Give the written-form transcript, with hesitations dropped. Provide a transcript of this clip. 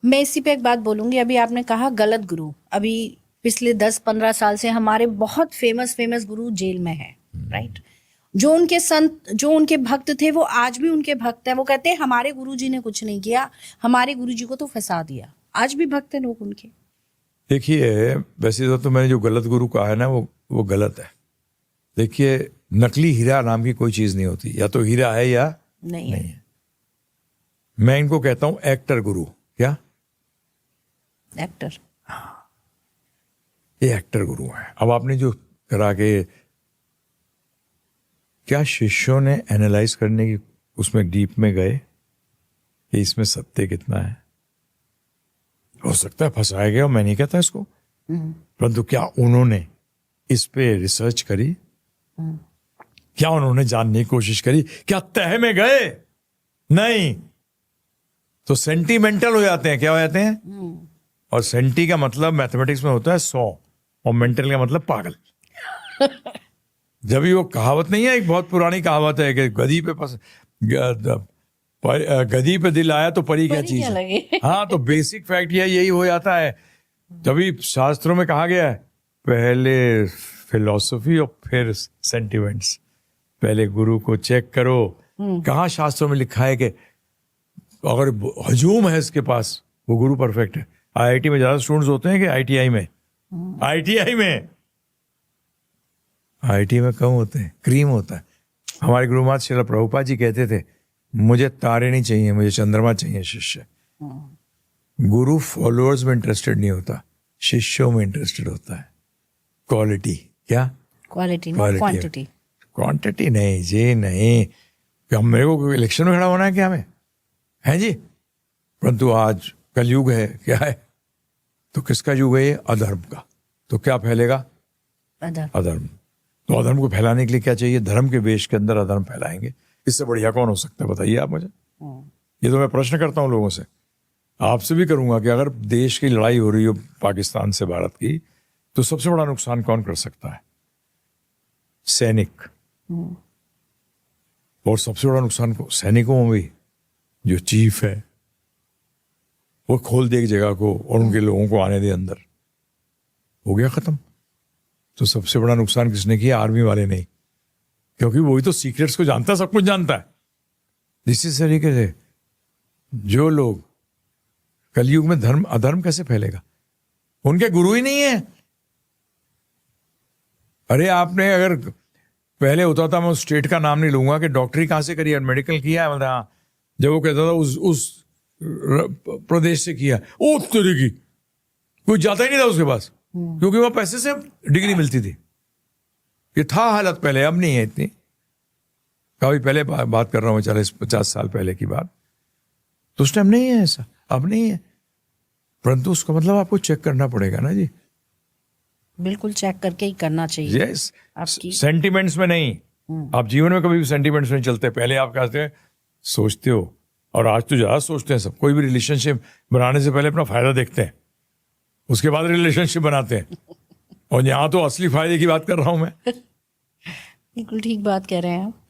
मैं इसी पे एक बात बोलूंगी। अभी आपने कहा गलत गुरु, अभी पिछले 10-15 साल से हमारे बहुत फेमस गुरु जेल में है, राइट? जो उनके संत, जो उनके भक्त थे, वो आज भी उनके भक्त हैं। वो कहते हैं हमारे गुरुजी ने कुछ नहीं किया, हमारे गुरुजी को तो फंसा दिया। आज भी भक्त हैं लोग उनके। देखिए, वैसे तो मैंने जो गलत गुरु कहा है ना, वो गलत है। देखिए, नकली हीरा नाम की कोई चीज नहीं होती, या तो हीरा है या नहीं है। मैं इनको कहता हूं एक्टर गुरु। क्या एक्टर? ये एक्टर गुरु है। अब आपने जो करा के, क्या शिष्यों ने एनालाइज करने की उसमें डीप में गए कि इसमें सत्य कितना है? हो सकता है फंसाया गया, मैं नहीं कहता इसको, परंतु क्या उन्होंने इस पे रिसर्च करी? क्या उन्होंने जानने की कोशिश करी? क्या तह में गए? नहीं। तो सेंटिमेंटल हो जाते हैं। क्या हो जाते हैं? और सेंटी का मतलब मैथमेटिक्स में होता है 100, और मेंटल का मतलब पागल। जब भी वो कहावत नहीं है, एक बहुत पुरानी कहावत है कि गधी पे दिल आया तो परी क्या चीज है। हाँ, तो बेसिक फैक्ट यही हो जाता है। तभी शास्त्रों में कहा गया है, पहले फिलॉसफी और फिर सेंटिमेंट्स। पहले गुरु को चेक करो। कहाँ शास्त्रों में लिखा है कि अगर हजूम है इसके पास, वो गुरु परफेक्ट है। आईआईटी में ज्यादा स्टूडेंट्स होते हैं कि आईटीआई में? आईटी में कम होते हैं, क्रीम होता है। हमारे गुरुमात श्रील प्रभुपाद जी कहते थे, मुझे तारे नहीं चाहिए, मुझे चंद्रमा चाहिए शिष्य। गुरु फॉलोअर्स में इंटरेस्टेड नहीं होता, शिष्यों में इंटरेस्टेड होता है। क्वालिटी, क्या क्वालिटी नहीं क्वांटिटी। क्वांटिटी नहीं जी, नहीं। हम मेरे को इलेक्शन में खड़ा होना है क्या हमें? है जी। परंतु आज कलयुग है, क्या है? तो किसका युग है ये? अधर्म का। तो क्या फैलेगा? अधर्म। तो अधर्म को फैलाने के लिए क्या चाहिए? धर्म के वेश के अंदर अधर्म फैलाएंगे। इससे बढ़िया कौन हो सकता है, बताइए आप मुझे। ये तो मैं प्रश्न करता हूं लोगों से, आपसे भी करूंगा कि अगर देश की लड़ाई हो रही हो पाकिस्तान से भारत की, तो सबसे बड़ा नुकसान कौन कर सकता है? सैनिक। और सबसे बड़ा नुकसान को सैनिकों में भी जो चीफ है, वो खोल दे एक जगह को और उनके लोगों को आने दे अंदर, हो गया खत्म। तो सबसे बड़ा नुकसान किसने किया? आर्मी वाले नहीं, क्योंकि वही तो सीक्रेट्स को जानता है, सब कुछ जानता है। इस तरीके से जो लोग कलयुग में धर्म अधर्म कैसे फैलेगा? उनके गुरु ही नहीं है। अरे आपने अगर पहले होता था, मैं उस स्टेट का नाम नहीं लूंगा, कि डॉक्टरी कहां से करी है, मेडिकल किया है, मतलब हाँ, जब वो कहता था उस प्रदेश से किया, ओ तेरे की कोई जाता ही नहीं था उसके पास, क्योंकि वहां पैसे से डिग्री मिलती थी। ये था हालत पहले, अब नहीं है इतनी। काफी पहले बात कर रहा हूं, 40-50 साल पहले की बात। तो उस टाइम नहीं है ऐसा, अब नहीं है। परंतु उसका मतलब आपको चेक करना पड़ेगा ना जी। बिल्कुल चेक करके ही करना चाहिए। यस, सेंटिमेंट्स में नहीं। आप जीवन में कभी भी सेंटिमेंट्स में चलते। पहले आप कहते हैं सोचते हो, और आज तो ज्यादा सोचते हैं सब। कोई भी रिलेशनशिप बनाने से पहले अपना फायदा देखते हैं, उसके बाद रिलेशनशिप बनाते हैं। और यहाँ तो असली फायदे की बात कर रहा हूं मैं। बिल्कुल ठीक बात कह रहे हैं आप।